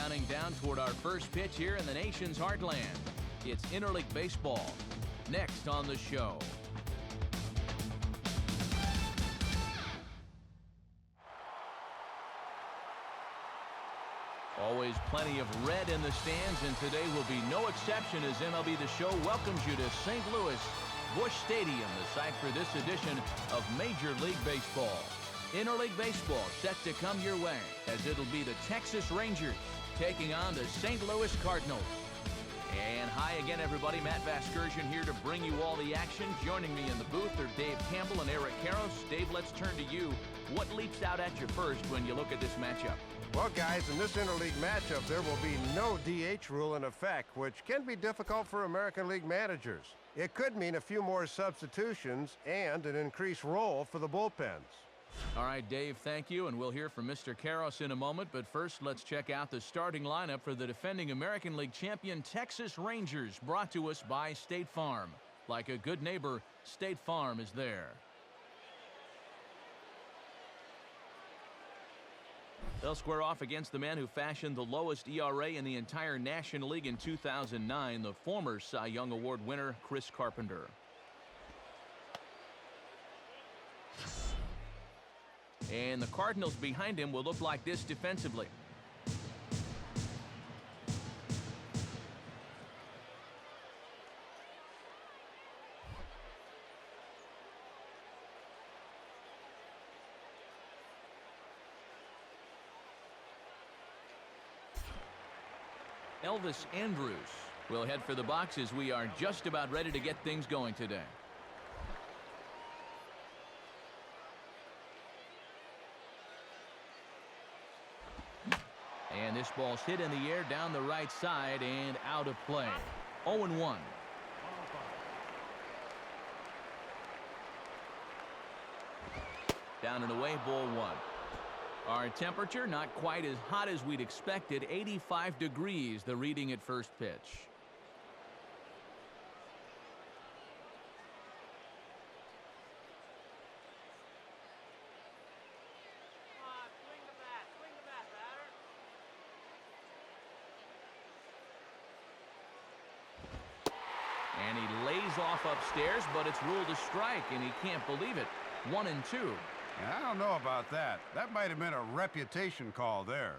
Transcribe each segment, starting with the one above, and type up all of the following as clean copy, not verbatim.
Counting down toward our first pitch here in the nation's heartland. It's interleague baseball. Next on the show. Always plenty of red in the stands, and today will be no exception as MLB The Show welcomes you to St. Louis Busch Stadium, the site for this edition of Major League Baseball. Interleague baseball set to come your way as it'll be the Texas Rangers taking on the St. Louis Cardinals. And hi again, everybody. Matt Vasgersian here to bring you all the action. Joining me in the booth are Dave Campbell and Eric Karros. Dave, let's turn to you. What leaps out at you first when you look at this matchup? Well, guys, in this interleague matchup, there will be no DH rule in effect, which can be difficult for American League managers. It could mean a few more substitutions and an increased role for the bullpens. All right, Dave, thank you, and we'll hear from Mr. Karros in a moment. But first, let's check out the starting lineup for the defending American League champion Texas Rangers, brought to us by State Farm. Like a good neighbor, State Farm is there. They'll square off against the man who fashioned the lowest ERA in the entire National League in 2009, the former Cy Young Award winner, Chris Carpenter. And the Cardinals behind him will look like this defensively. Elvis Andrus will head for the box as we are just about ready to get things going today. And this ball's hit in the air down the right side and out of play. 0-1. Down and away, ball one. Our temperature not quite as hot as we'd expected. 85 degrees, the reading at first pitch. And he lays off upstairs, but it's ruled a strike, and he can't believe it. 1-2. I don't know about that. That might have been a reputation call there.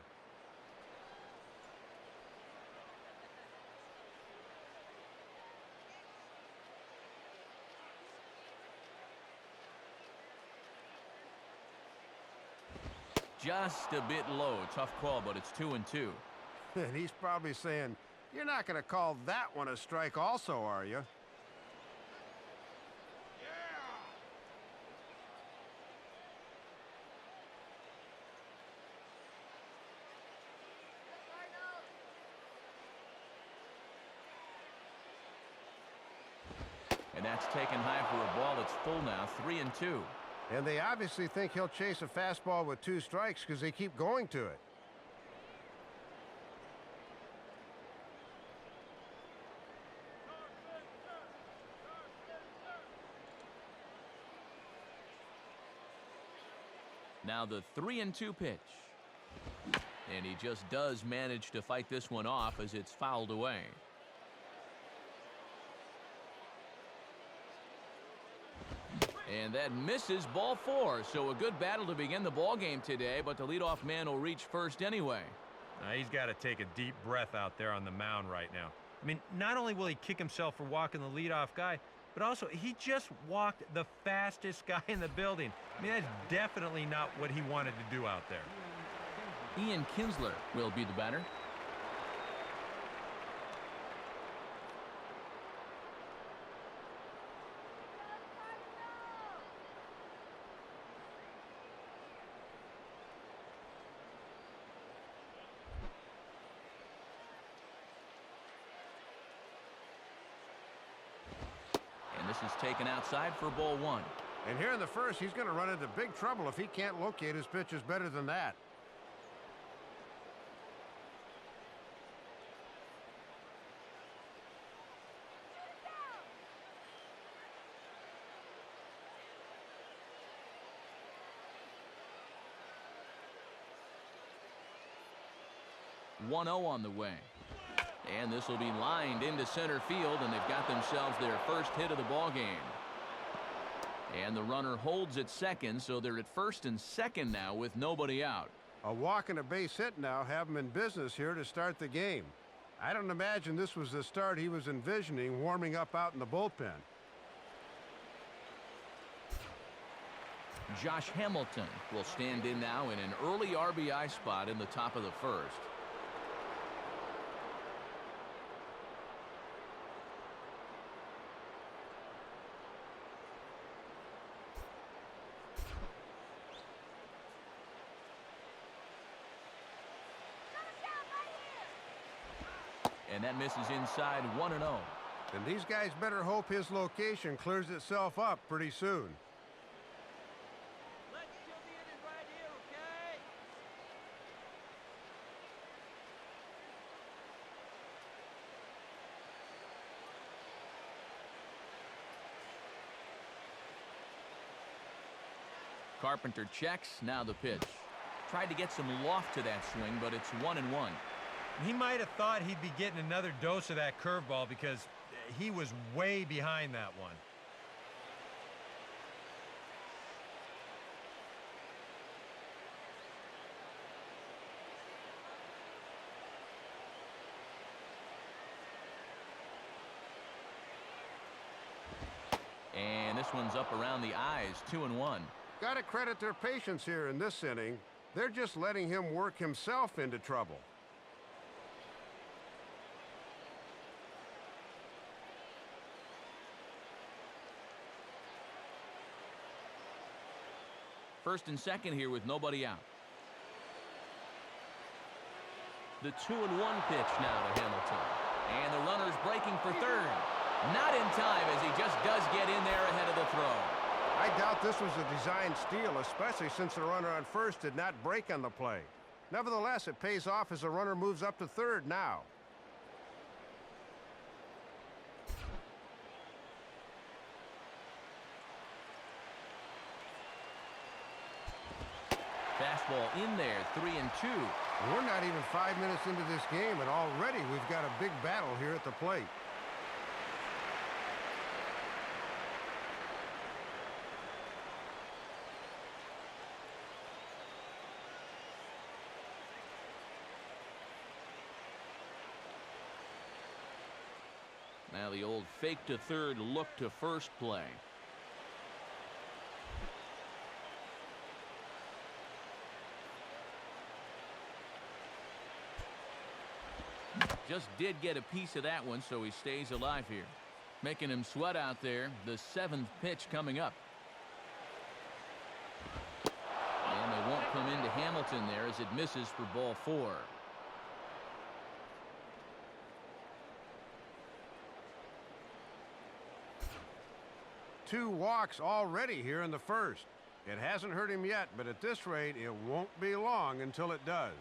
Just a bit low. Tough call, but it's 2-2. And he's probably saying, you're not going to call that one a strike also, are you? And that's taken high for a ball. It's full now, 3-2. And they obviously think he'll chase a fastball with 2 strikes because they keep going to it. Now the 3-2 pitch. And he just does manage to fight this one off as it's fouled away. And that misses, ball 4. So a good battle to begin the ball game today, but the leadoff man will reach first anyway. He's got to take a deep breath out there on the mound right now. I mean, not only will he kick himself for walking the leadoff guy, but also he just walked the fastest guy in the building. I mean, that's definitely not what he wanted to do out there. Ian Kinsler will be the batter. This is taken outside for ball 1. And here in the first, he's going to run into big trouble if he can't locate his pitches better than that. 1-0 on the way. And this will be lined into center field, and they've got themselves their first hit of the ball game. And the runner holds at second, so they're at first and second now with nobody out. A walk and a base hit now have him in business here to start the game. I don't imagine this was the start he was envisioning warming up out in the bullpen. Josh Hamilton will stand in now in an early RBI spot in the top of the first. And that misses inside 1-0. And these guys better hope his location clears itself up pretty soon. Let's kill the inning right here, okay? Carpenter checks. Now the pitch. Tried to get some loft to that swing, but it's 1-1. He might have thought he'd be getting another dose of that curveball because he was way behind that one. And this one's up around the eyes, 2-1. Got to credit their patience here in this inning. They're just letting him work himself into trouble. First and second here with nobody out. The 2-1 pitch now to Hamilton. And the runner's breaking for third. Not in time as he just does get in there ahead of the throw. I doubt this was a design steal, especially since the runner on first did not break on the play. Nevertheless, it pays off as the runner moves up to third now. Fastball in there, 3-2. We're not even 5 minutes into this game, and already we've got a big battle here at the plate. Now the old fake to third, look to first play. Just did get a piece of that one, so he stays alive here. Making him sweat out there. The 7th pitch coming up. And they won't come into Hamilton there as it misses for ball 4. Two walks already here in the first. It hasn't hurt him yet, but at this rate, it won't be long until it does.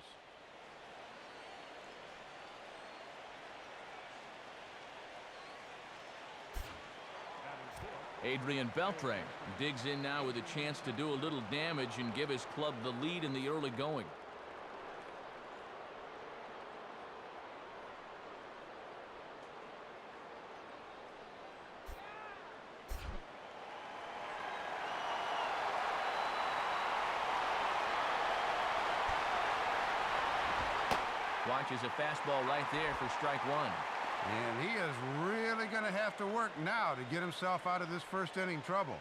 Adrian Beltre digs in now with a chance to do a little damage and give his club the lead in the early going. Watches a fastball right there for strike one. And he is really going to have to work now to get himself out of this first inning trouble.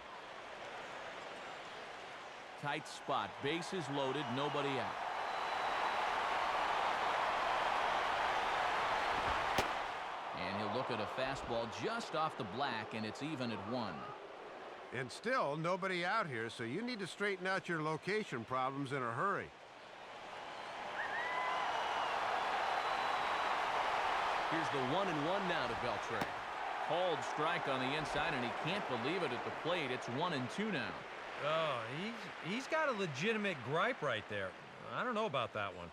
Tight spot, bases loaded, nobody out. And he'll look at a fastball just off the black, and it's even at 1. And still nobody out here, so you need to straighten out your location problems in a hurry. Here's the 1-1 now to Beltre. Called strike on the inside, and he can't believe it at the plate. It's 1-2 now. Oh, he's got a legitimate gripe right there. I don't know about that one.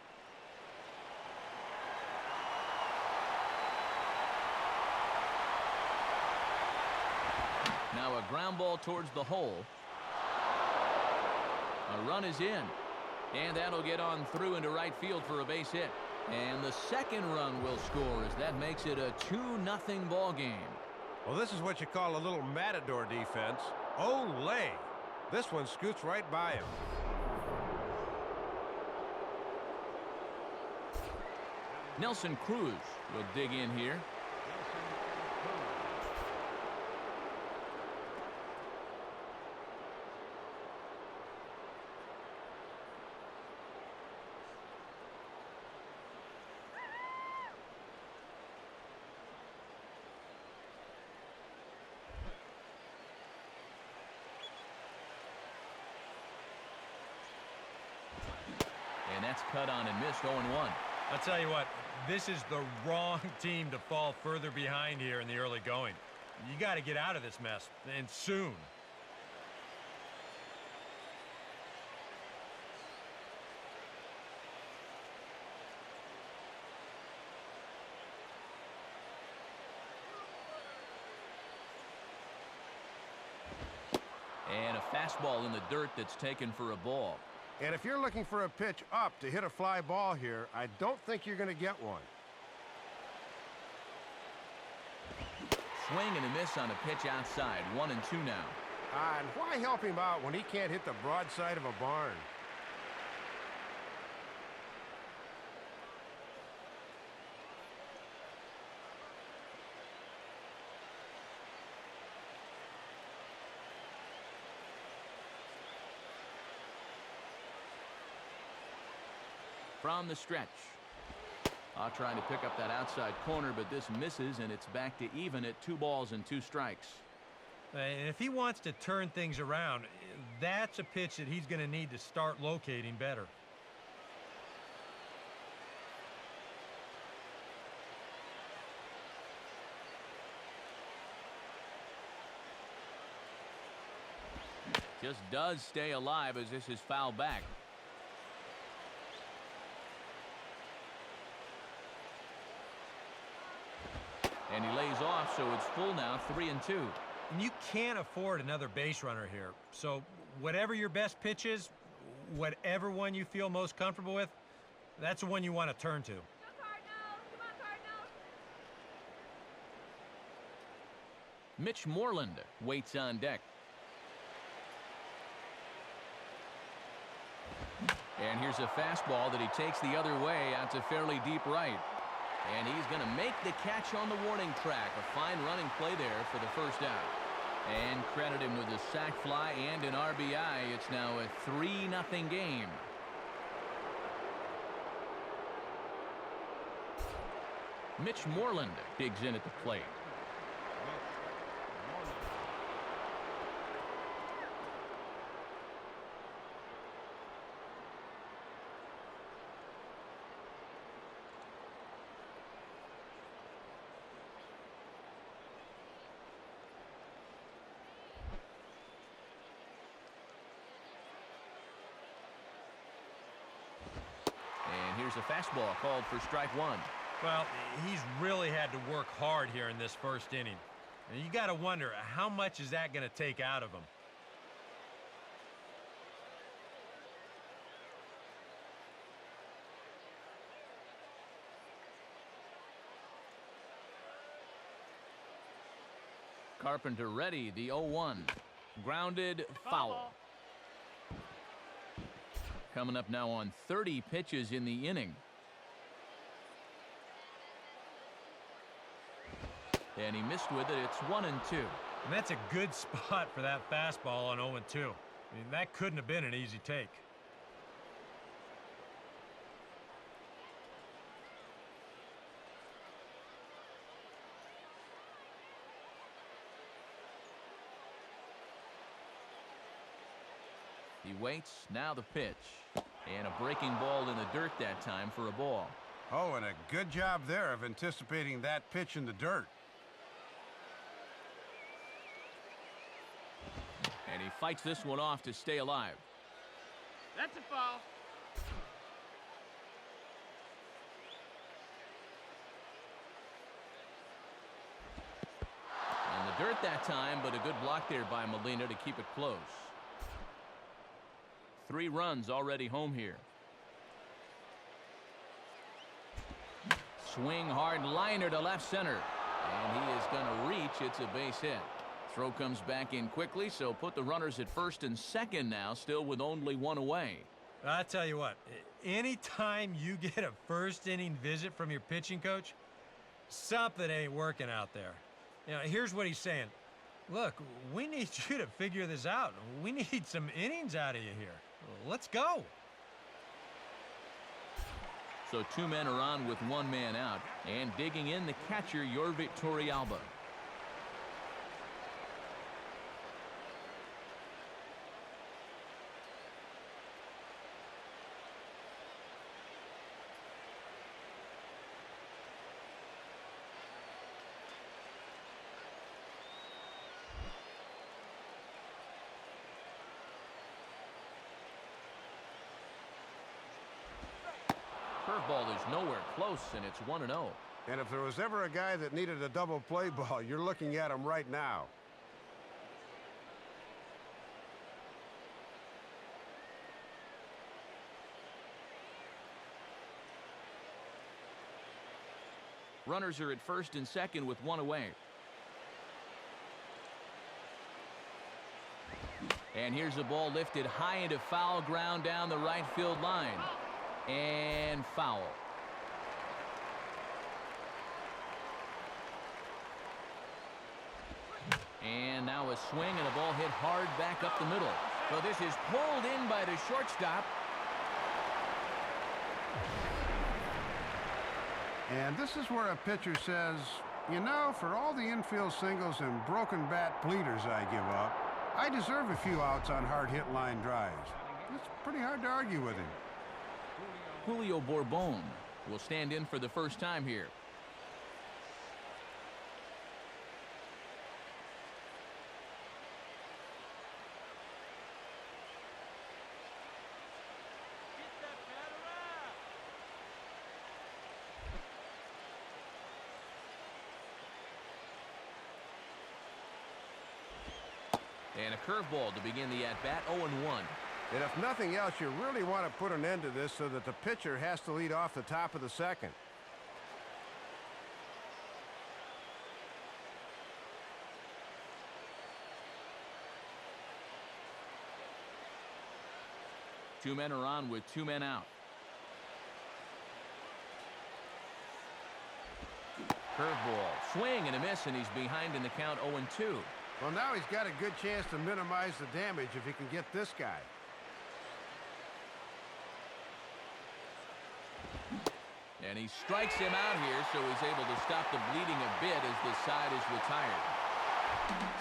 Now a ground ball towards the hole. A run is in. And that'll get on through into right field for a base hit. And the second run will score as that makes it a 2-0 ball game. Well, this is what you call a little matador defense. Olé! This one scoots right by him. Nelson Cruz will dig in here. And that's cut on and missed, 0-1. I'll tell you what, this is the wrong team to fall further behind here in the early going. You got to get out of this mess, and soon. And a fastball in the dirt that's taken for a ball. And if you're looking for a pitch up to hit a fly ball here, I don't think you're going to get one. Swing and a miss on a pitch outside. 1-2 now. And why help him out when he can't hit the broadside of a barn? From the stretch. Trying to pick up that outside corner, but this misses, and it's back to even at 2 balls and 2 strikes. And if he wants to turn things around, that's a pitch that he's going to need to start locating better. Just does stay alive as this is fouled back. And he lays off, so it's full now, 3-2. And you can't afford another base runner here. So whatever your best pitch is, whatever one you feel most comfortable with, that's the one you want to turn to. Go Cardinals! Come on, Cardinals! Mitch Moreland waits on deck. And here's a fastball that he takes the other way out to fairly deep right. And he's going to make the catch on the warning track. A fine running play there for the first out. And credit him with a sac fly and an RBI. It's now a 3-0 game. Mitch Moreland digs in at the plate. Here's a fastball called for strike 1. Well, he's really had to work hard here in this first inning. And you got to wonder, how much is that going to take out of him? Carpenter ready, the 0-1. Grounded, foul. Coming up now on 30 pitches in the inning. And he missed with it. It's 1-2. And that's a good spot for that fastball on 0-2. I mean, that couldn't have been an easy take. He waits, now the pitch. And a breaking ball in the dirt that time for a ball. Oh, and a good job there of anticipating that pitch in the dirt. And he fights this one off to stay alive. That's a foul. In the dirt that time, but a good block there by Molina to keep it close. 3 runs already home here. Swing hard liner to left center. And he is going to reach. It's a base hit. Throw comes back in quickly, so put the runners at first and second now, still with only one away. I tell you what, anytime you get a first inning visit from your pitching coach, something ain't working out there. You know, here's what he's saying. Look, we need you to figure this out. We need some innings out of you here. Let's go. So 2 men are on with 1 man out, and digging in the catcher, Yorvit Torrealba. Curveball is nowhere close, and it's 1-0. And if there was ever a guy that needed a double play ball, you're looking at him right now. Runners are at first and second with 1 away. And here's the ball lifted high into foul ground down the right field line. And foul. And now a swing and a ball hit hard back up the middle. So this is pulled in by the shortstop. And this is where a pitcher says, you know, for all the infield singles and broken bat bleeders I give up, I deserve a few outs on hard-hit line drives. It's pretty hard to argue with him. Julio Bourbon will stand in for the first time here. And a curveball to begin the at-bat, 0-1. And if nothing else, you really want to put an end to this so that the pitcher has to lead off the top of the second. Two men are on with 2 men out. Curveball, swing and a miss, and he's behind in the count, 0-2. Well, now he's got a good chance to minimize the damage if he can get this guy. And he strikes him out here, so he's able to stop the bleeding a bit as the side is retired.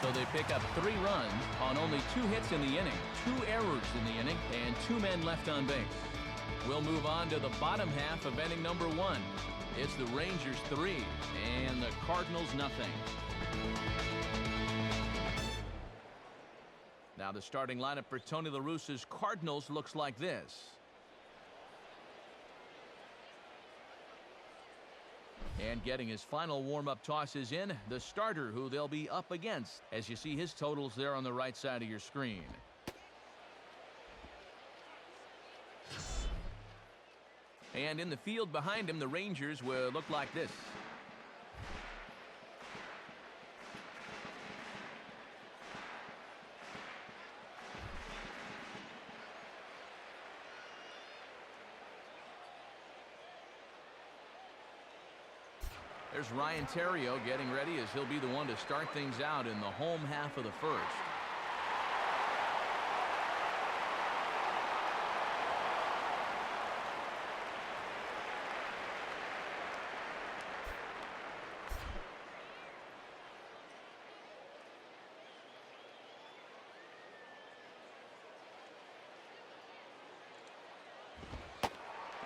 So they pick up 3 runs on only 2 hits in the inning, 2 errors in the inning, and 2 men left on base. We'll move on to the bottom half of inning number 1. It's the Rangers 3 and the Cardinals nothing. Now the starting lineup for Tony La Russa's Cardinals looks like this. And getting his final warm-up tosses in, the starter who they'll be up against, as you see his totals there on the right side of your screen. And in the field behind him, the Rangers will look like this. There's Ryan Theriot getting ready as he'll be the one to start things out in the home half of the first.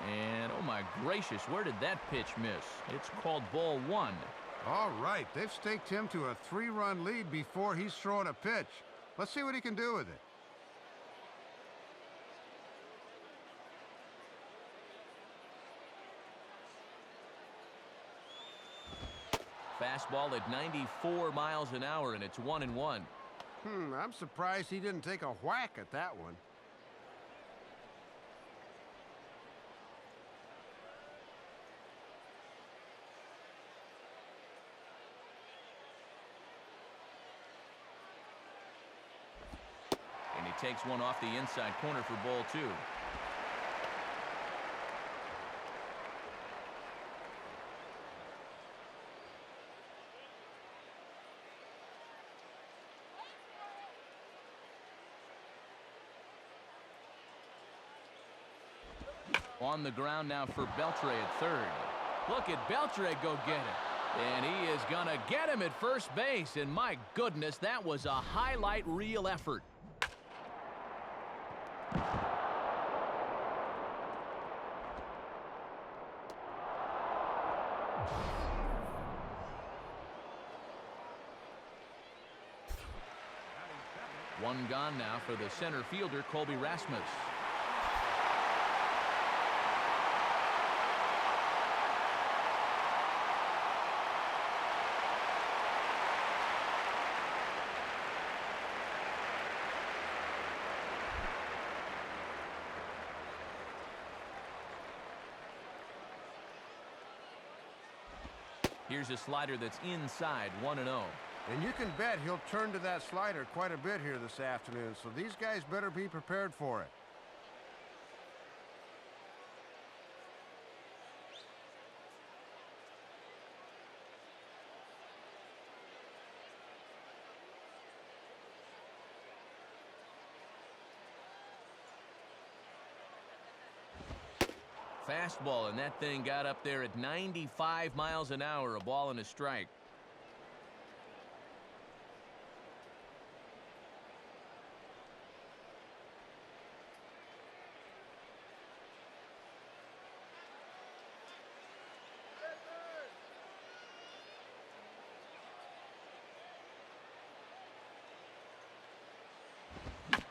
And oh my gracious, where did that pitch miss? It's called ball 1. All right, they've staked him to a 3-run lead before he's thrown a pitch. Let's see what he can do with it. Fastball at 94 miles an hour, and it's 1-1. I'm surprised he didn't take a whack at that one. takes one off the inside corner for ball 2. On the ground now for Beltre at third. Look at Beltre go get it. And he is going to get him at first base. And my goodness, that was a highlight reel effort. One gone now for the center fielder, Colby Rasmus. Here's a slider that's inside, 1-0. And you can bet he'll turn to that slider quite a bit here this afternoon, so these guys better be prepared for it. Fastball, and that thing got up there at 95 miles an hour, a ball and a strike.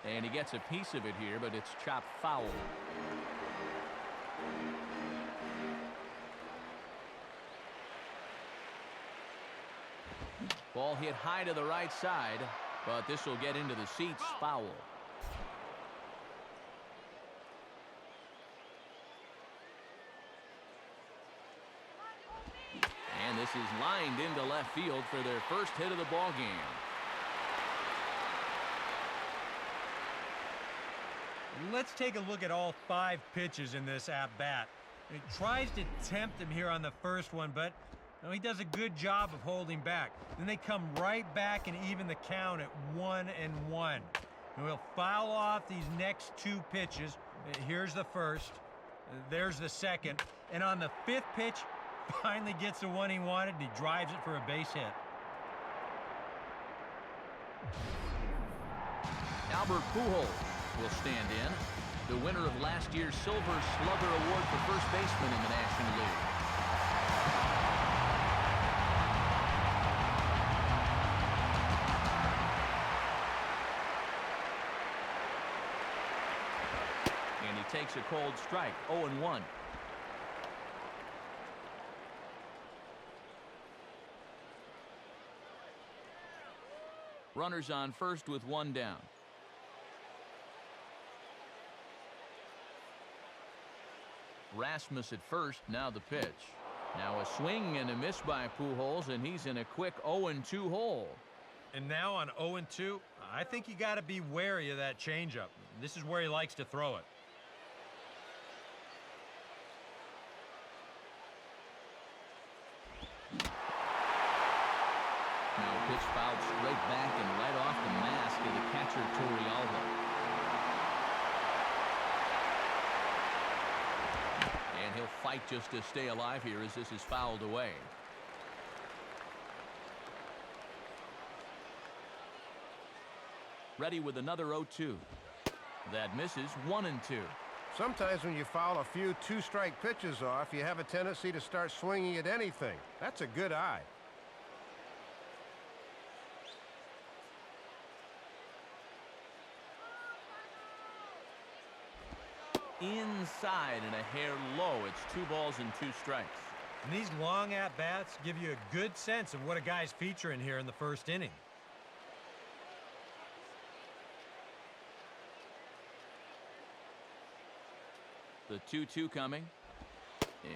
And he gets a piece of it here, but it's chopped foul. Ball hit high to the right side, but this will get into the seats, foul. And this is lined into left field for their first hit of the ball game. Let's take a look at all 5 pitches in this at-bat. He tries to tempt him here on the first one, but he does a good job of holding back. Then they come right back and even the count at 1-1. And we'll foul off these next 2 pitches. Here's the first. There's the second. And on the 5th pitch, finally gets the one he wanted, and he drives it for a base hit. Albert Pujols will stand in, the winner of last year's Silver Slugger Award for first baseman in the National League. And he takes a cold strike, 0-1. Runners on first with 1 down. Rasmus at first, now the pitch. Now a swing and a miss by Pujols, and he's in a quick 0-2 hole. And now on 0-2, I think you got to be wary of that changeup. This is where he likes to throw it. Now a pitch fouled straight back and right off the mask of the catcher, Torrealba. And he'll fight just to stay alive here as this is fouled away. Ready with another 0-2. That misses, 1-2. Sometimes when you foul a few 2-strike pitches off, you have a tendency to start swinging at anything. That's a good eye. Inside and a hair low. It's 2 balls and 2 strikes. And these long at-bats give you a good sense of what a guy's featuring here in the first inning. The 2-2 coming.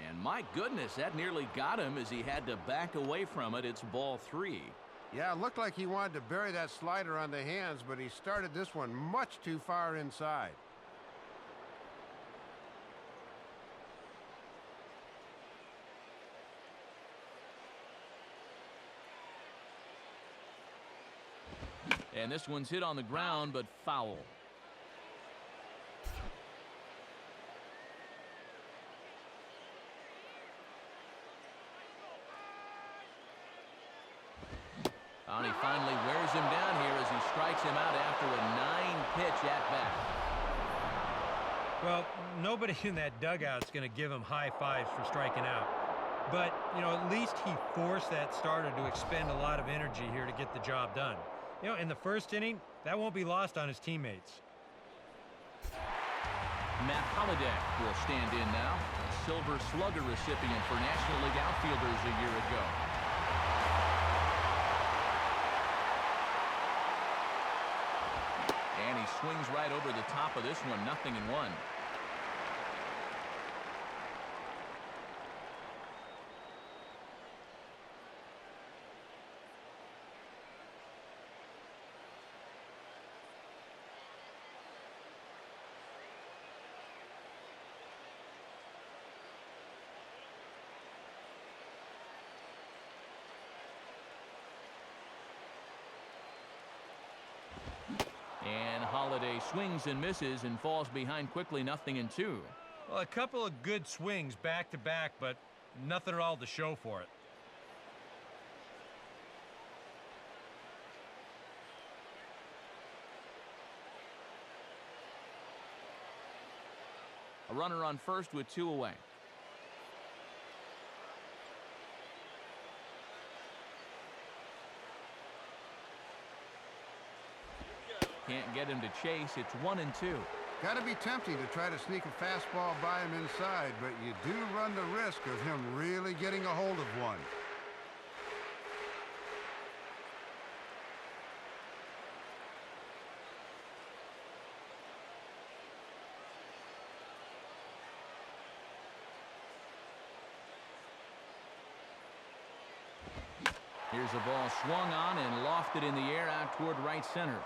And my goodness, that nearly got him as he had to back away from it. It's ball 3. Yeah, it looked like he wanted to bury that slider on the hands, but he started this one much too far inside. And this one's hit on the ground, but foul. And he finally wears him down here as he strikes him out after a 9-pitch at-bat. Well, nobody in that dugout's going to give him high fives for striking out. But, you know, at least he forced that starter to expend a lot of energy here to get the job done. You know, in the first inning, that won't be lost on his teammates. Matt Holliday will stand in now, a Silver Slugger recipient for National League outfielders a year ago. And he swings right over the top of this one, 0-1. And Holliday swings and misses and falls behind quickly, 0-2. Well, a couple of good swings back-to-back, but nothing at all to show for it. A runner on first with 2 away. Can't get him to chase. It's 1-2. Got to be tempting to try to sneak a fastball by him inside, but you do run the risk of him really getting a hold of one. Here's a ball swung on and lofted in the air out toward right center.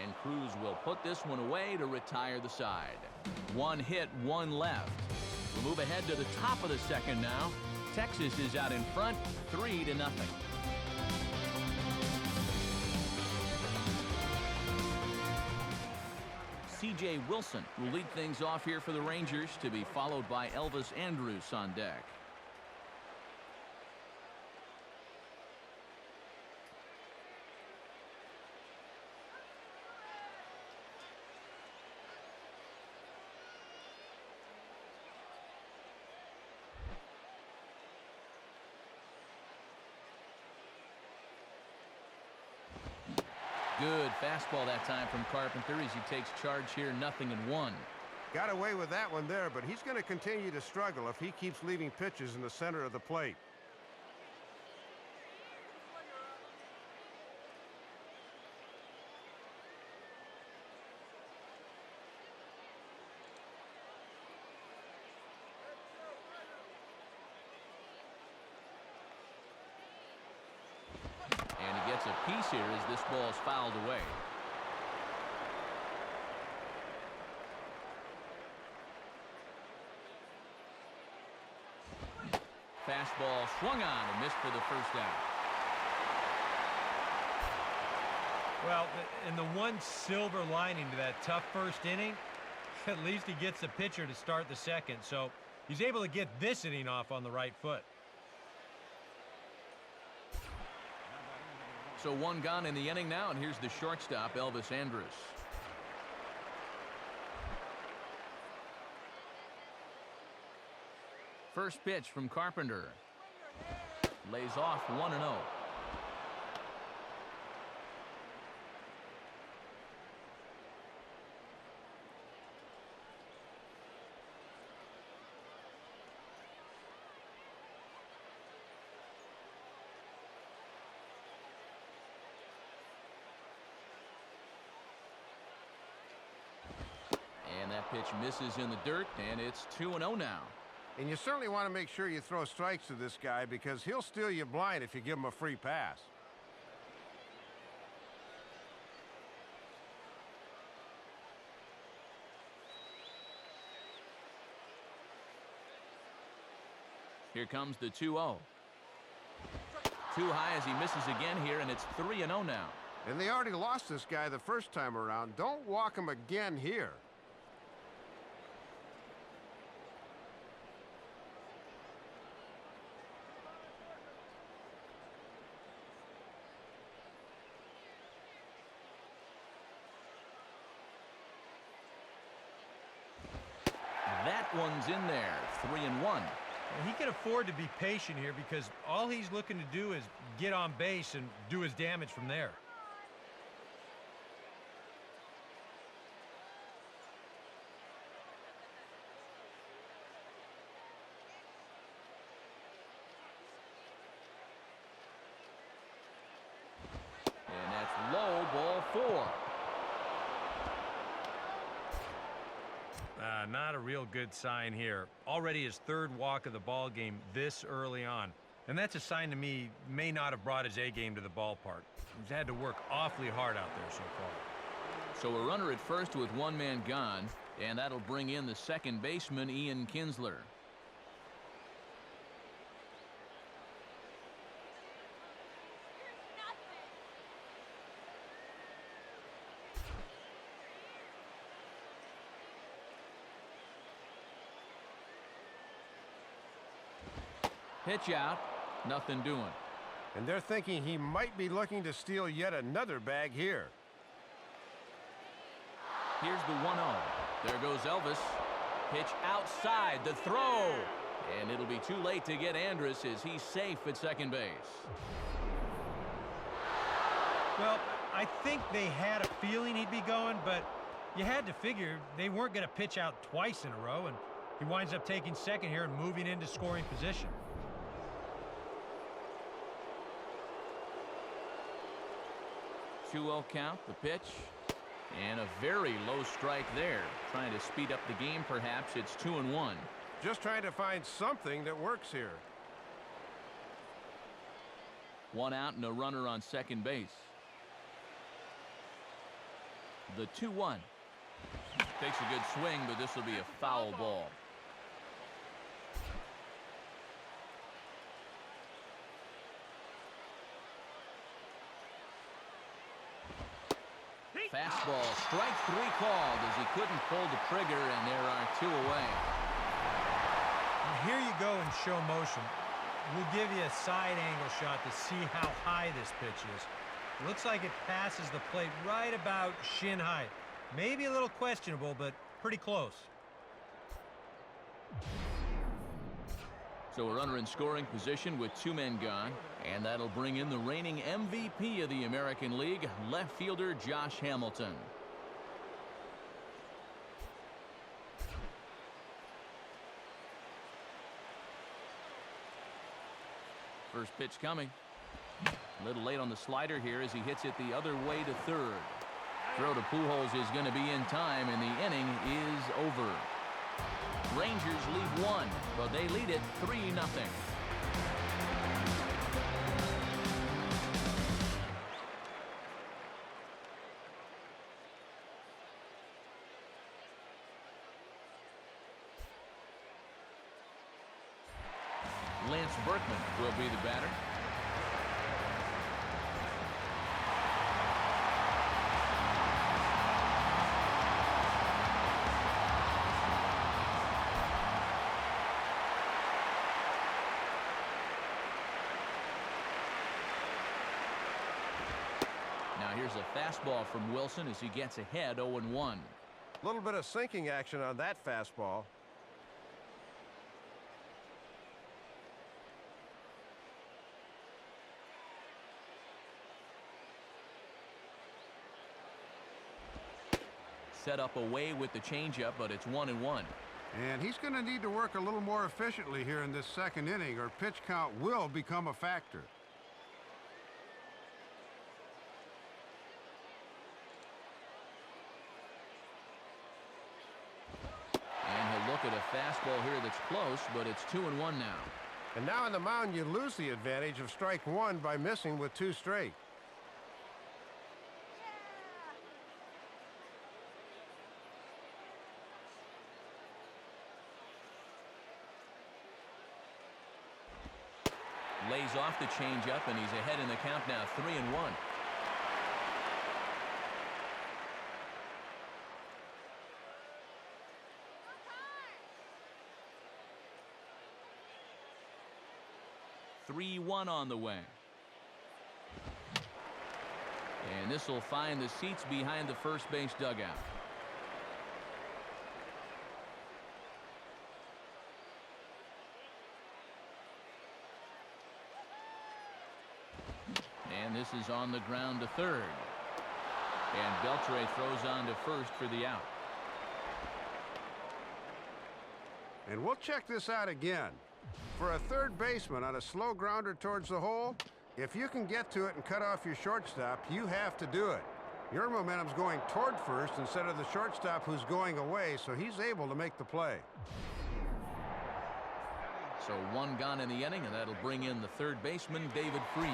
And Cruz will put this one away to retire the side. 1 hit, 1 left. We'll move ahead to the top of the second now. Texas is out in front, 3-0. C.J. Wilson will lead things off here for the Rangers, to be followed by Elvis Andrus on deck. Good fastball that time from Carpenter as he takes charge here, 0-1. Got away with that one there, but he's going to continue to struggle if he keeps leaving pitches in the center of the plate. And he gets a piece here as this ball is fouled away. Fastball swung on and missed for the first out. Well, and the one silver lining to that tough first inning, at least he gets the pitcher to start the second, so he's able to get this inning off on the right foot. So 1 gone in the inning now, and here's the shortstop, Elvis Andrus. First pitch from Carpenter. Lays off 1-0. And that pitch misses in the dirt, and it's 2-0 now. And you certainly want to make sure you throw strikes to this guy because he'll steal you blind if you give him a free pass. Here comes the 2-0. Too high as he misses again here, and it's 3-0 now. And they already lost this guy the first time around. Don't walk him again here. That one's in there, 3-1. He can afford to be patient here because all he's looking to do is get on base and do his damage from there. And that's low, ball 4. Not a real good sign here. Already his third walk of the ball game this early on. And that's a sign to me may not have brought his A game to the ballpark. He's had to work awfully hard out there so far. So a runner at first with one man gone, and that'll bring in the second baseman, Ian Kinsler. Pitch out, nothing doing. And they're thinking he might be looking to steal yet another bag here. Here's the 1-0. There goes Elvis. Pitch outside, the throw. And it'll be too late to get Andrus as he's safe at second base. Well, I think they had a feeling he'd be going, but you had to figure they weren't going to pitch out twice in a row, and he winds up taking second here and moving into scoring position. 2-0 count, the pitch, and a very low strike there. Trying to speed up the game, perhaps. It's 2-1. Just trying to find something that works here. 1 out and a runner on second base. The 2-1. Takes a good swing, but this will be a foul ball. Fastball, strike 3 called as he couldn't pull the trigger, and there are 2 away. Here you go in show motion. We'll give you a side angle shot to see how high this pitch is. Looks like it passes the plate right about shin height. Maybe a little questionable, but pretty close. So a runner in scoring position with 2 men gone, and that'll bring in the reigning MVP of the American League, left fielder Josh Hamilton. First pitch coming. A little late on the slider here as he hits it the other way to third. Throw to Pujols is going to be in time, and the inning is over. Rangers lead 1, but they lead it 3-0. Lance Berkman will be the batter. Now here's a fastball from Wilson as he gets ahead 0-1. A little bit of sinking action on that fastball. Set up away with the changeup, but it's 1-1. And he's going to need to work a little more efficiently here in this second inning, or pitch count will become a factor. And he'll look at a fastball here that's close, but it's 2-1 now. And now on the mound, you lose the advantage of strike one by missing with 2 straight. Lays off the changeup, and he's ahead in the count now, 3-1. Three-1 on the way. And this will find the seats behind the first base dugout. And this is on the ground to third. And Beltre throws on to first for the out. And we'll check this out again. For a third baseman on a slow grounder towards the hole, if you can get to it and cut off your shortstop, you have to do it. Your momentum's going toward first instead of the shortstop who's going away, so he's able to make the play. So 1 gone in the inning, and that'll bring in the third baseman, David Freese.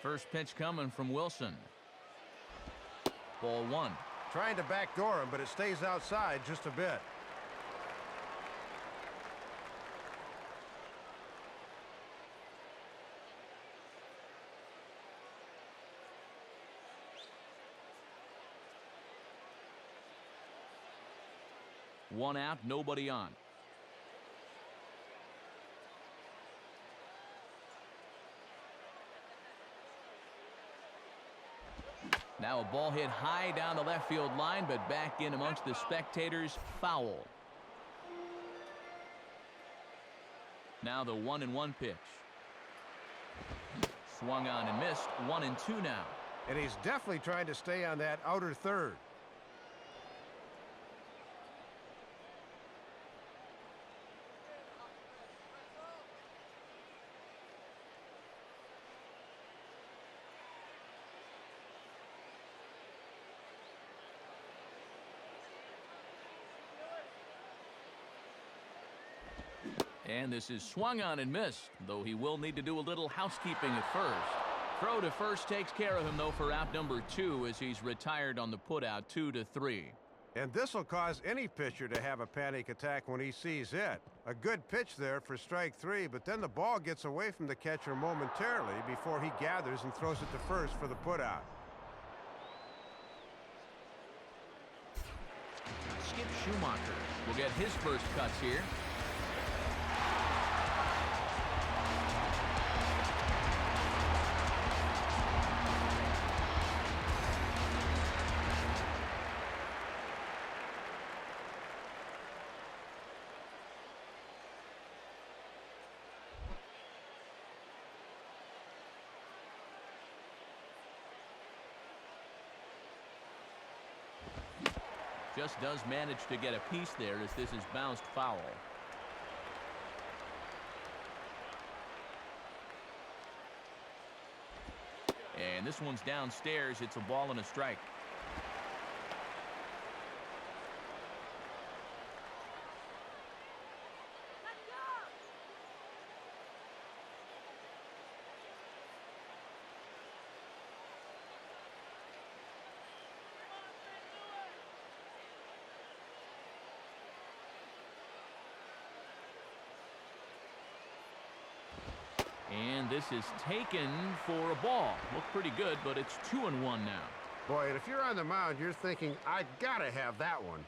First pitch coming from Wilson. Ball 1. Trying to backdoor him, but it stays outside just a bit. One out, nobody on. Now a ball hit high down the left field line, but back in amongst the spectators. Foul. Now the 1-1 pitch. Swung on and missed. 1-2 now. And he's definitely trying to stay on that outer third. And this is swung on and missed, though he will need to do a little housekeeping at first. Throw to first takes care of him, though, for out number 2 as he's retired on the putout, 2-3. And this will cause any pitcher to have a panic attack when he sees it. A good pitch there for strike 3, but then the ball gets away from the catcher momentarily before he gathers and throws it to first for the putout. Skip Schumacher will get his first cuts here. Just does manage to get a piece there as this is bounced foul. And this one's downstairs. It's a ball and a strike. And this is taken for a ball. Looked pretty good, but it's 2-1 now. Boy, and if you're on the mound, you're thinking, I gotta have that one.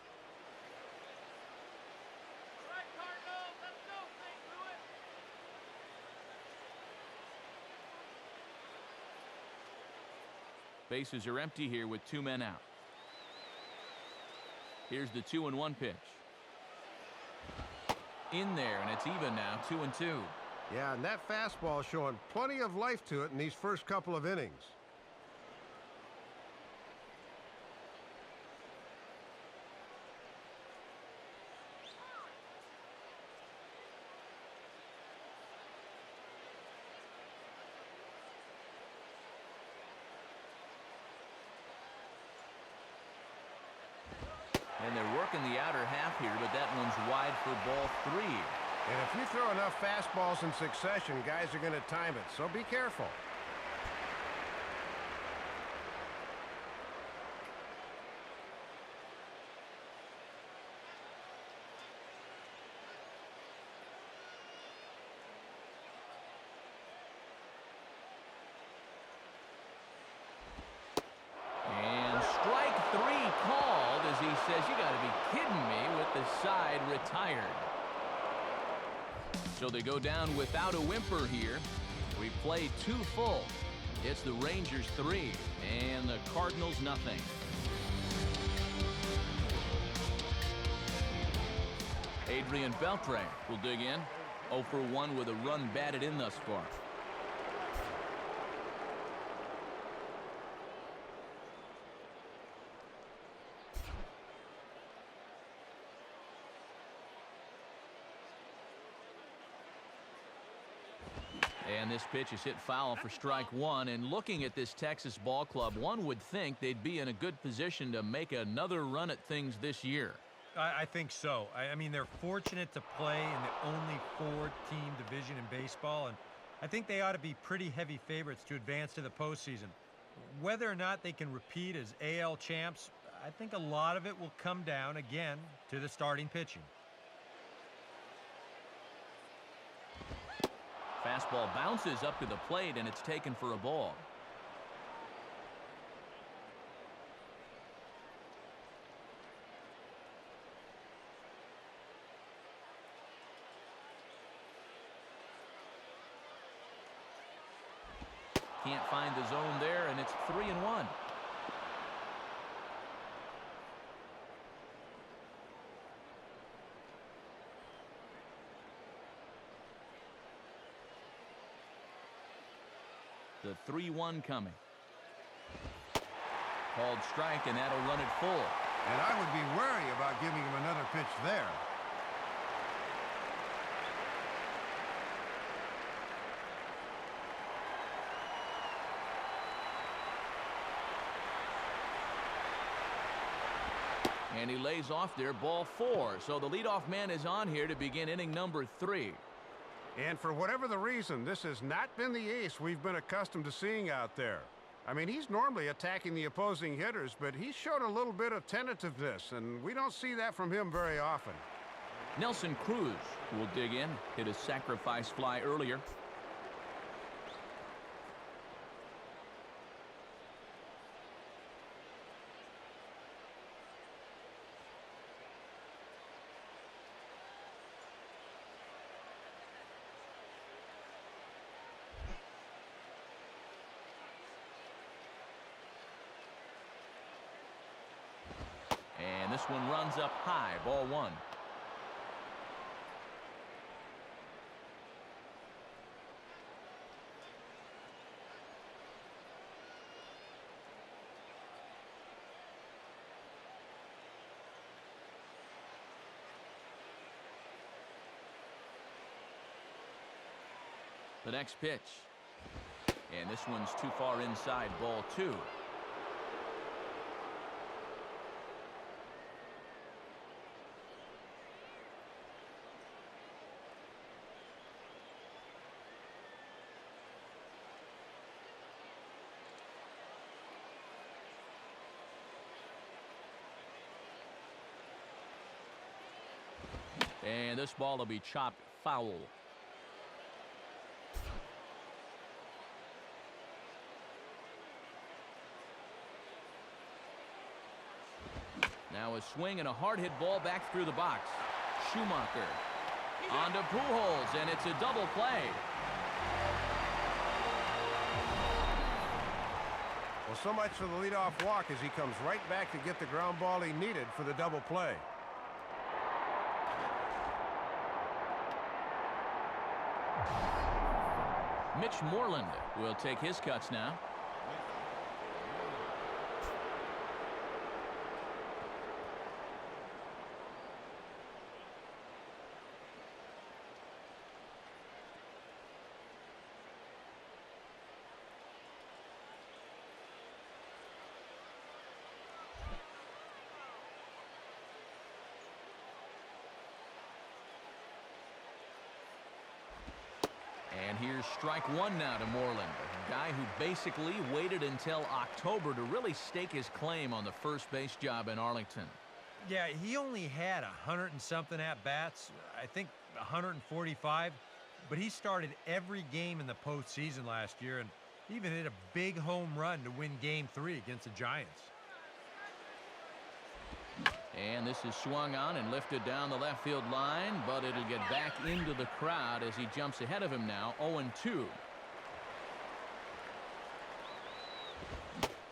Right, Cardinals, let's go, St. Louis. Bases are empty here with 2 men out. Here's the 2-1 pitch. In there, and it's even now, 2-2. Yeah, and that fastball showing plenty of life to it in these first couple of innings. And they're working the outer half here, but that one's wide for ball 3. And if you throw enough fastballs in succession, guys are going to time it, so be careful. And strike 3 called as he says, "You got to be kidding me," with the side retired. So they go down without a whimper here. We play 2 full. It's the Rangers 3 and the Cardinals nothing. Adrian Beltre will dig in. 0 for 1 with a run batted in thus far. And this pitch is hit foul for strike 1. And looking at this Texas ball club, one would think they'd be in a good position to make another run at things this year. I think so. I mean, they're fortunate to play in the only 4-team division in baseball, and I think they ought to be pretty heavy favorites to advance to the postseason. Whether or not they can repeat as AL champs, I think a lot of it will come down, again, to the starting pitching. Fastball bounces up to the plate, and it's taken for a ball. Can't find the zone there, and it's 3-1. The 3-1 coming. Called strike, and that'll run it full. And I would be wary about giving him another pitch there. And he lays off there, ball 4. So the leadoff man is on here to begin inning number 3. And for whatever the reason, this has not been the ace we've been accustomed to seeing out there. I mean, he's normally attacking the opposing hitters, but he showed a little bit of tentativeness, and we don't see that from him very often. Nelson Cruz will dig in. Hit a sacrifice fly earlier. And this one runs up high, ball 1. The next pitch. And this one's too far inside, ball 2. And this ball will be chopped foul. Now a swing and a hard hit ball back through the box. Schumacher on to Pujols, and it's a double play. Well, so much for the leadoff walk as he comes right back to get the ground ball he needed for the double play. Mitch Moreland will take his cuts now. And here's strike one now to Moreland, a guy who basically waited until October to really stake his claim on the first base job in Arlington. Yeah, he only had 100 and something at-bats, I think 145, but he started every game in the postseason last year and even hit a big home run to win Game 3 against the Giants. And this is swung on and lifted down the left field line, but it'll get back into the crowd as he jumps ahead of him now, 0-2.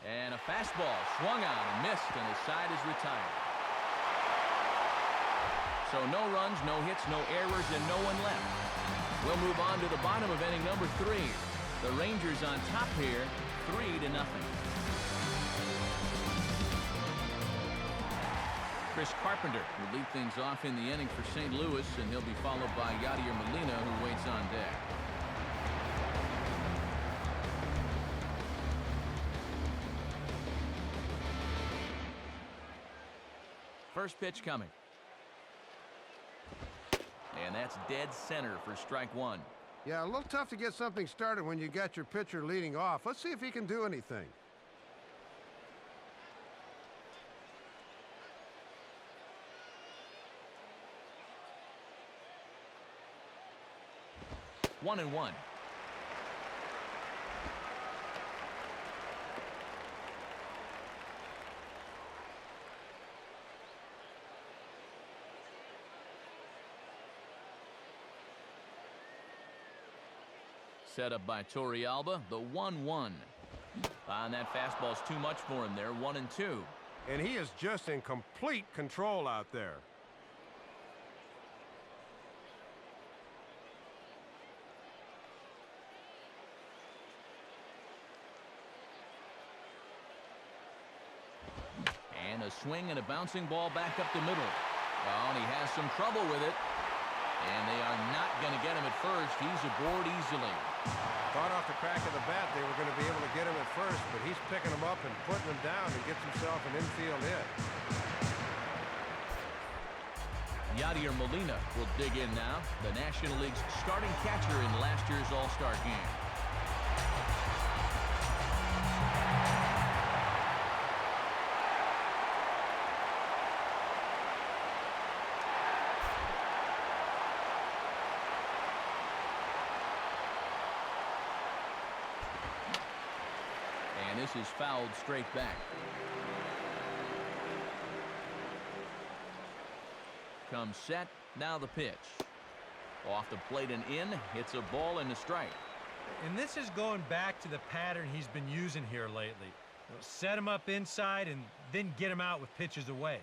And a fastball swung on and missed, and his side is retired. So no runs, no hits, no errors, and no one left. We'll move on to the bottom of inning number 3. The Rangers on top here, 3-0. Chris Carpenter will lead things off in the inning for St. Louis, and he'll be followed by Yadier Molina, who waits on deck. First pitch coming. And that's dead center for strike one. Yeah, a little tough to get something started when you got your pitcher leading off. Let's see if he can do anything. One and one. Set up by Torrealba, the 1-1. And that fastball's too much for him there, 1-2. And he is just in complete control out there. And a swing and a bouncing ball back up the middle. Oh, and he has some trouble with it. And they are not going to get him at first. He's aboard easily. Thought off the crack of the bat they were going to be able to get him at first, but he's picking him up and putting him down and gets himself an infield hit. Yadier Molina will dig in now, the National League's starting catcher in last year's All-Star game. And this is fouled straight back. Comes set, now the pitch. Off the plate and in, hits a ball and a strike. And this is going back to the pattern he's been using here lately. Set him up inside and then get him out with pitches away.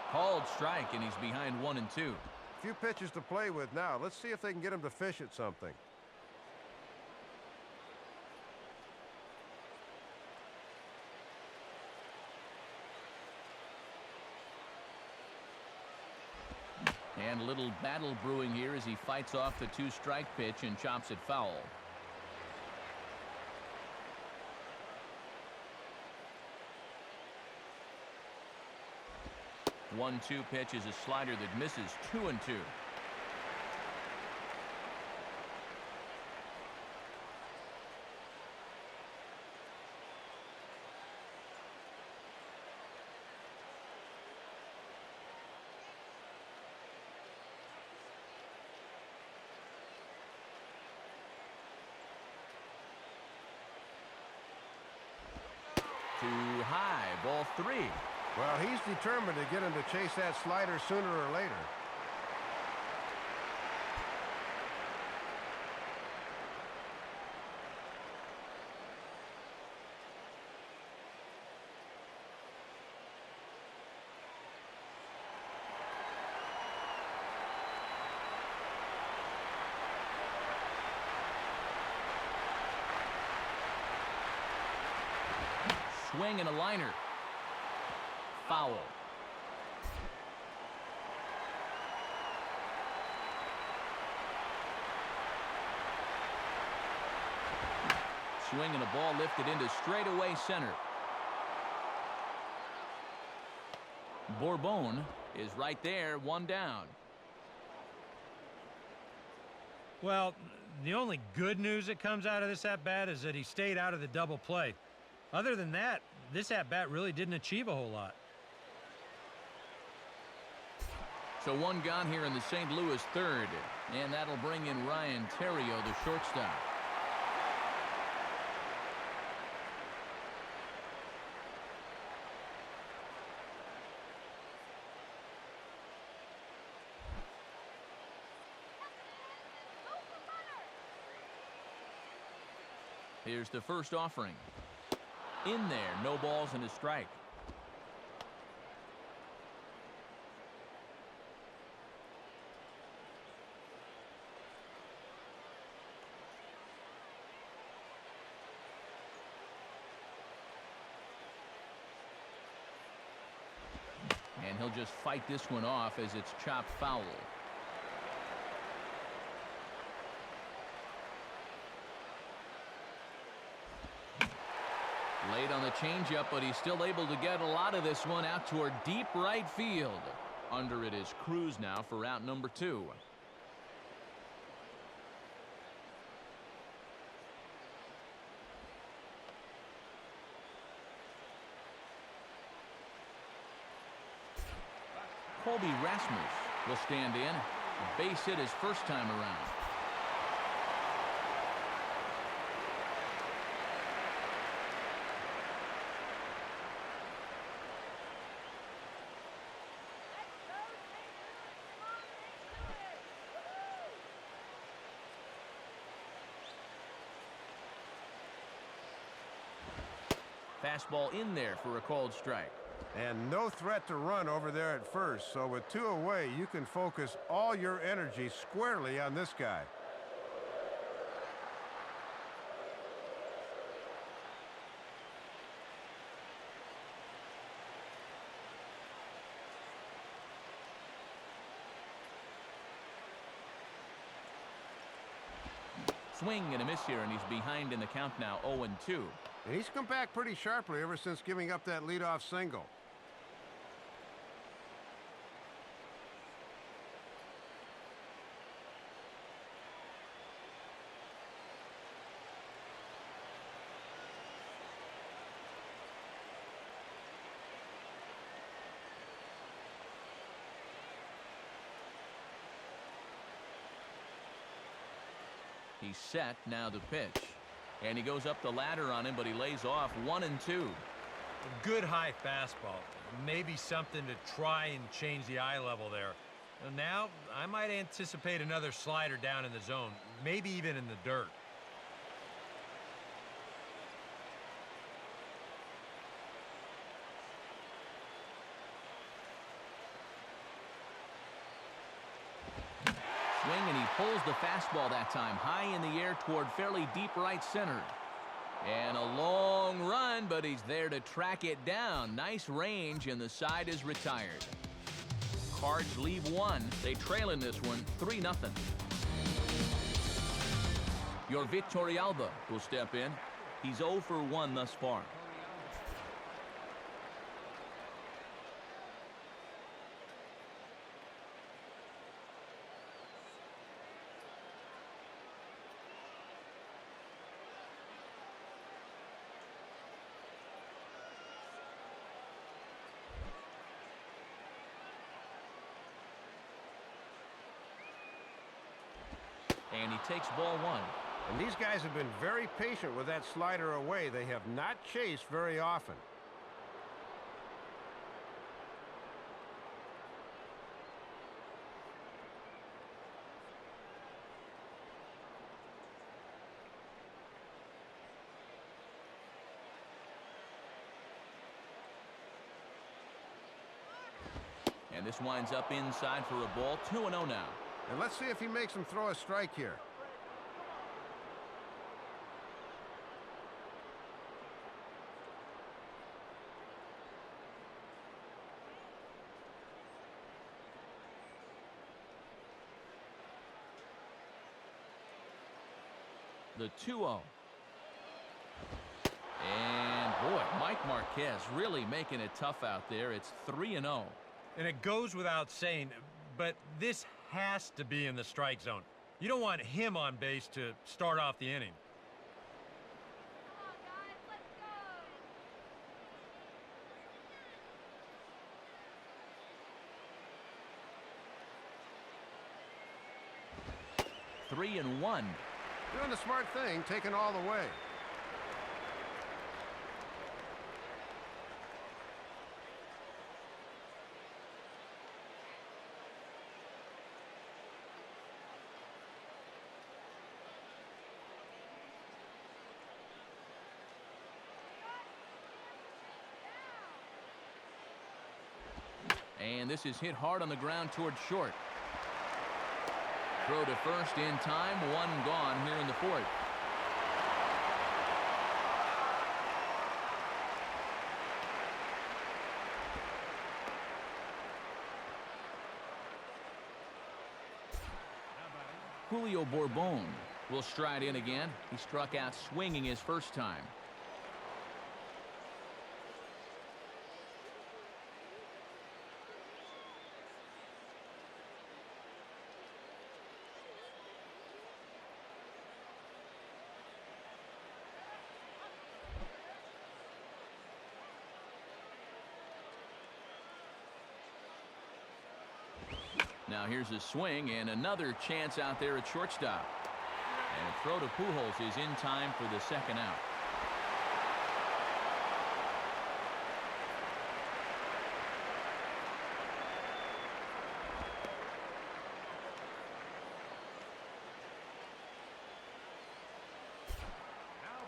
Called strike, and he's behind 1-2. Few pitches to play with now. Let's see if they can get him to fish at something. And a little battle brewing here as he fights off the two-strike pitch and chops it foul. 1-2 pitch is a slider that misses, 2-2. Too high, ball 3. Well, he's determined to get him to chase that slider sooner or later. Swing and a liner. Foul. swing and a ball lifted into straightaway center. Bourbon is right there, one down. Well, the only good news that comes out of this at-bat is that he stayed out of the double play. Other than that, this at-bat really didn't achieve a whole lot. So one gone here in the St. Louis third, and that'll bring in Ryan Theriot, the shortstop. Here's the first offering. In there, no balls and a strike. And he'll just fight this one off as it's chopped foul. Late on the changeup, but he's still able to get a lot of this one out toward deep right field. Under it is Cruz now for out number 2. Colby Rasmus will stand in. A base hit his first time around. Fastball in there for a called strike. And no threat to run over there at first, so with 2 away, you can focus all your energy squarely on this guy. Swing and a miss here, and he's behind in the count now, 0-2. And he's come back pretty sharply ever since giving up that leadoff single. He's set, now the pitch. And he goes up the ladder on him, but he lays off 1-2. A good high fastball. Maybe something to try and change the eye level there. And now, I might anticipate another slider down in the zone, maybe even in the dirt. Swing, and he pulls the fastball that time high in the air toward fairly deep right center. And a long run, but he's there to track it down. Nice range, and the side is retired. Cards leave 1. They trail in this one 3-0. Your Victorialba will step in. He's 0 for 1 thus far. And he takes ball 1. And these guys have been very patient with that slider away. They have not chased very often. And this winds up inside for a ball. 2-0 now. And let's see if he makes him throw a strike here. The 2-0. And, boy, Mike Marquez really making it tough out there. It's 3-0. And it goes without saying, but this has to be in the strike zone. You don't want him on base to start off the inning. Come on, guys, let's go. 3-1. Doing the smart thing, taking all the way. And this is hit hard on the ground towards short. Throw to first in time. One gone here in the fourth. Julio Bourbon will stride in again. He struck out swinging his first time. Now here's a swing and another chance out there at shortstop. And a throw to Pujols is in time for the second out.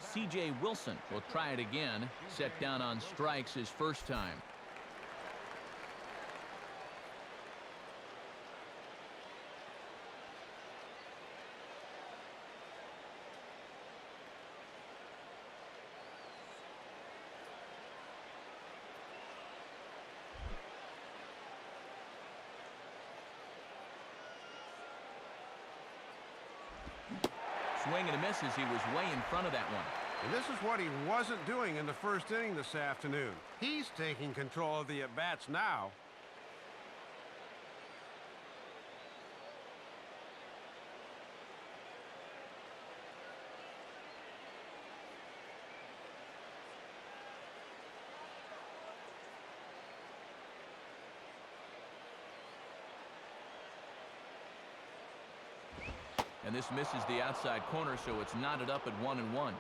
C.J. Wilson will try it again. Set down on strikes his first time. Swing and a miss as he was way in front of that one. And this is what he wasn't doing in the first inning this afternoon. He's taking control of the at-bats now. And this misses the outside corner, so it's knotted up at 1-1.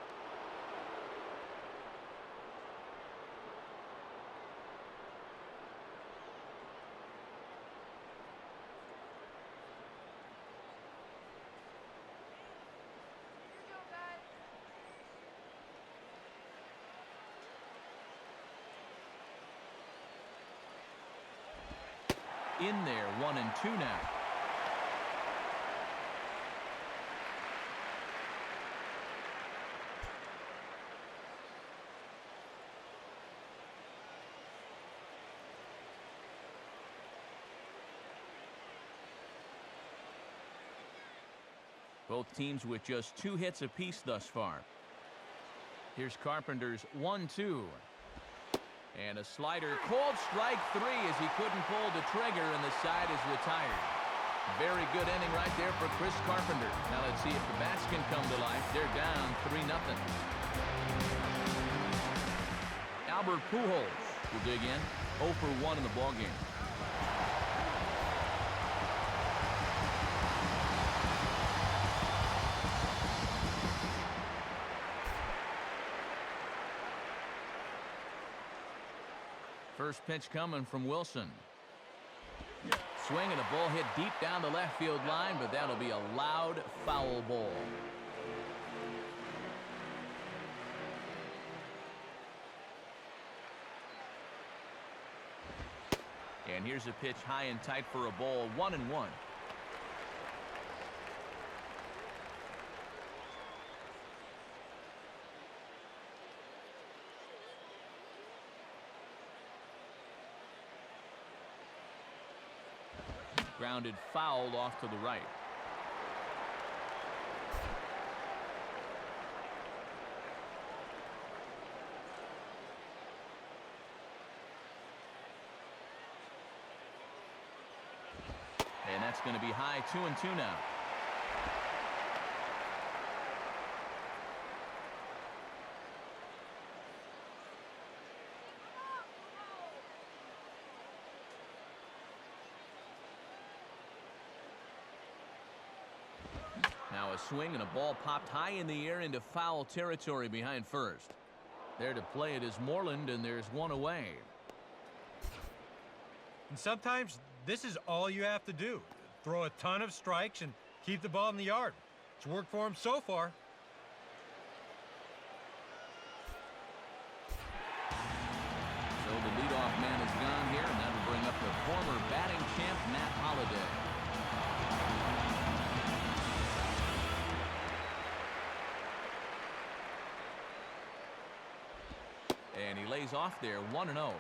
In there, 1-2 now. Both teams with just 2 hits apiece thus far. Here's Carpenter's 1-2. And a slider, called strike 3 as he couldn't pull the trigger and the side is retired. Very good inning right there for Chris Carpenter. Now let's see if the bats can come to life. They're down 3-0. Albert Pujols will dig in. 0 for 1 in the ballgame. First pitch coming from Wilson. Swing and a ball hit deep down the left field line, but that'll be a loud foul ball. And here's a pitch high and tight for a ball, 1-1. Grounded foul off to the right. that's going to be high. 2-2 now. Now a swing and a ball popped high in the air into foul territory behind first. There to play it is Moreland, and there's one away. And sometimes this is all you have to do. Throw a ton of strikes and keep the ball in the yard. It's worked for him so far. So the leadoff man is gone here, and that will bring up the former batting champ, Matt Holliday. And he lays off there, 1-0.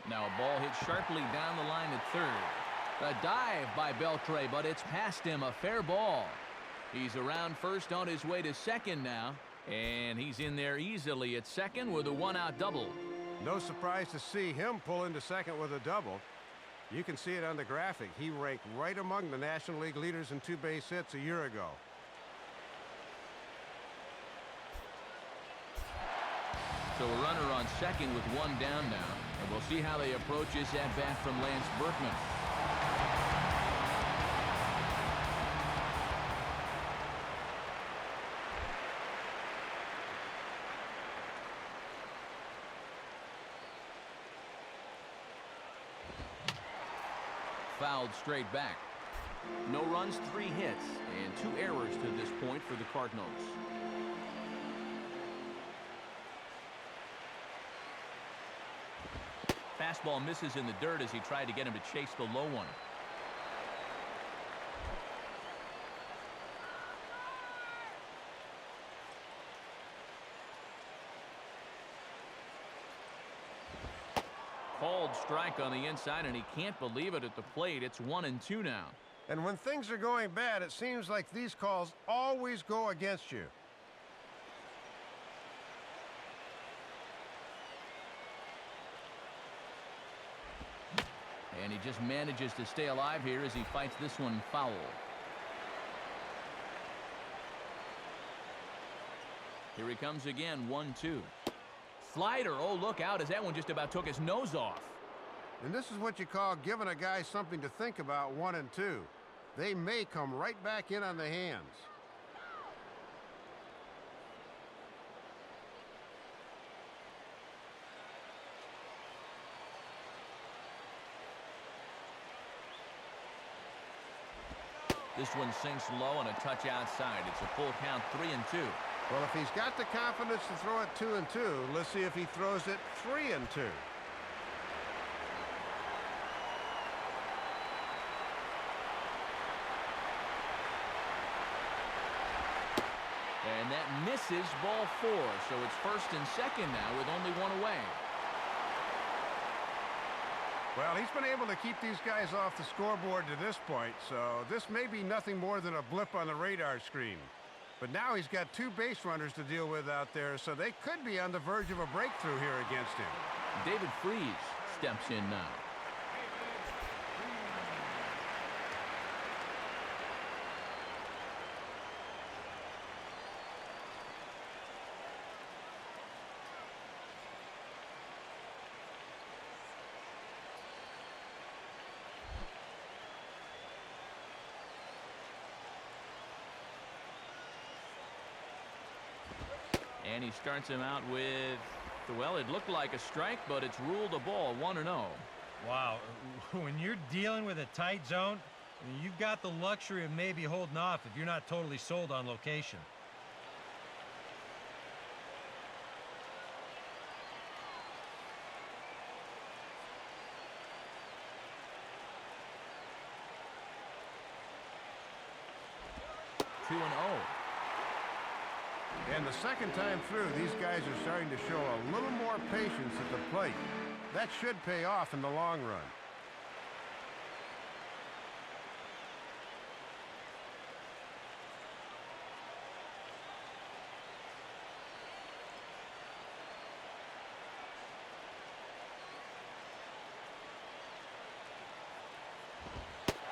Now a ball hit sharply down the line at third. A dive by Beltre, but it's past him, a fair ball. He's around first on his way to second now, and he's in there easily at second with a one-out double. No surprise to see him pull into second with a double. You can see it on the graphic. He ranked right among the National League leaders in two-base hits a year ago. So a runner on second with one down now, and we'll see how they approach this at-bat from Lance Berkman. Fouled straight back. No runs, 3 hits, and 2 errors to this point for the Cardinals. Fastball misses in the dirt as he tried to get him to chase the low one. Called strike on the inside, and he can't believe it at the plate. It's 1-2 now. And when things are going bad, it seems like these calls always go against you. And he just manages to stay alive here as he fights this one foul. Here he comes again, 1-2. Slider, oh, look out as that one just about took his nose off. And this is what you call giving a guy something to think about, 1 and 2. They may come right back in on the hands. This one sinks low and a touch outside. It's a full count, 3-2. Well, if he's got the confidence to throw it 2 and 2, let's see if he throws it 3 and 2. And that misses, ball 4. So it's first and second now with only one away. Well, he's been able to keep these guys off the scoreboard to this point, so this may be nothing more than a blip on the radar screen. But now he's got 2 base runners to deal with out there, so they could be on the verge of a breakthrough here against him. David Freese steps in now. And he starts him out with, well, it looked like a strike, but it's ruled a ball, 1-0. Wow, when you're dealing with a tight zone, you've got the luxury of maybe holding off if you're not totally sold on location. And the second time through, these guys are starting to show a little more patience at the plate. That should pay off in the long run.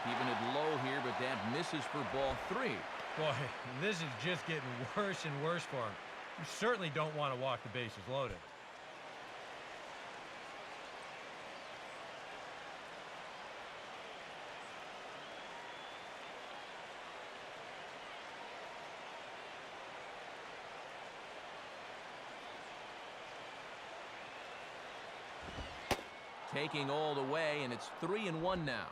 Keeping it low here, but that misses for ball 3. Boy, this is just getting worse and worse for him. You certainly don't want to walk the bases loaded. Taking all the way, and it's 3-1 now.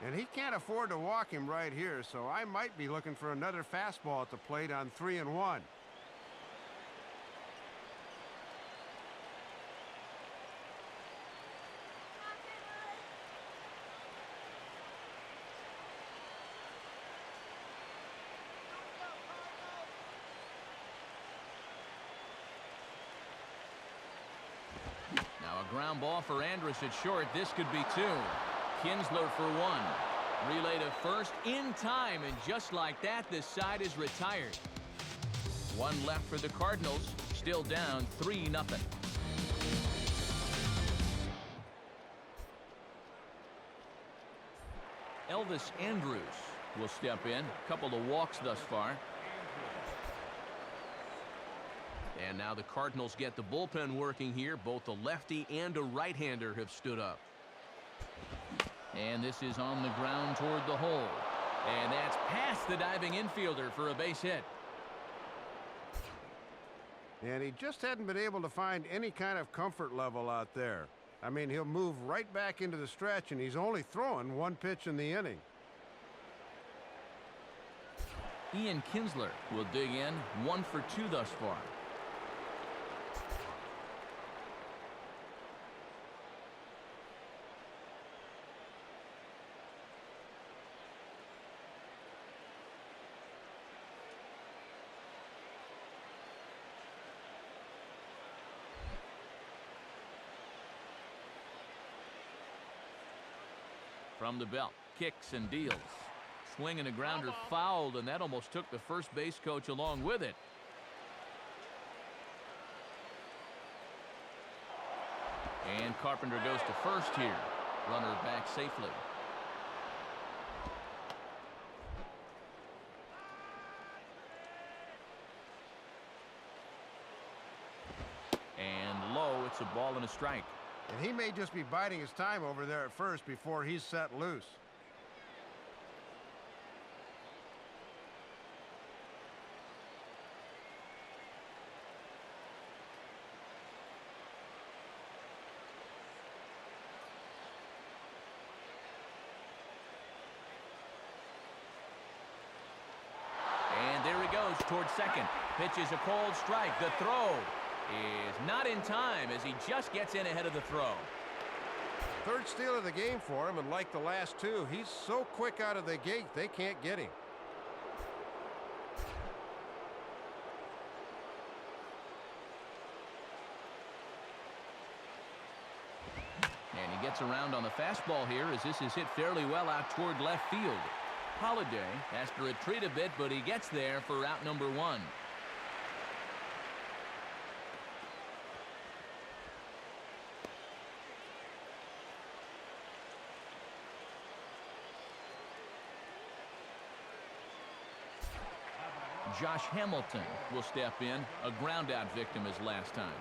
And he can't afford to walk him right here, so I might be looking for another fastball at the plate on 3-1. Now a ground ball for Andrus at short. This could be 2. Kinsler for 1. Relay to first in time, and just like that, this side is retired. 1 left for the Cardinals, still down 3-0. Elvis Andrus will step in. A couple of walks thus far. And now the Cardinals get the bullpen working here. Both a lefty and a right-hander have stood up. And this is on the ground toward the hole. And that's past the diving infielder for a base hit. And he just hadn't been able to find any kind of comfort level out there. I mean, he'll move right back into the stretch, and he's only throwing 1 pitch in the inning. Ian Kinsler will dig in. 1 for 2 thus far. From the belt, kicks and deals. Swing and a grounder fouled, and that almost took the first base coach along with it. And Carpenter goes to first here. Runner back safely. And low, it's a ball and a strike. And he may just be biding his time over there at first before he's set loose. And there he goes towards second. Pitches a cold strike. The throw is not in time as he just gets in ahead of the throw. Third steal of the game for him, and like the last 2, he's so quick out of the gate they can't get him. And he gets around on the fastball here as this is hit fairly well out toward left field. Holiday has to retreat a bit, but he gets there for out number 1. Josh Hamilton will step in, a ground out victim as last time.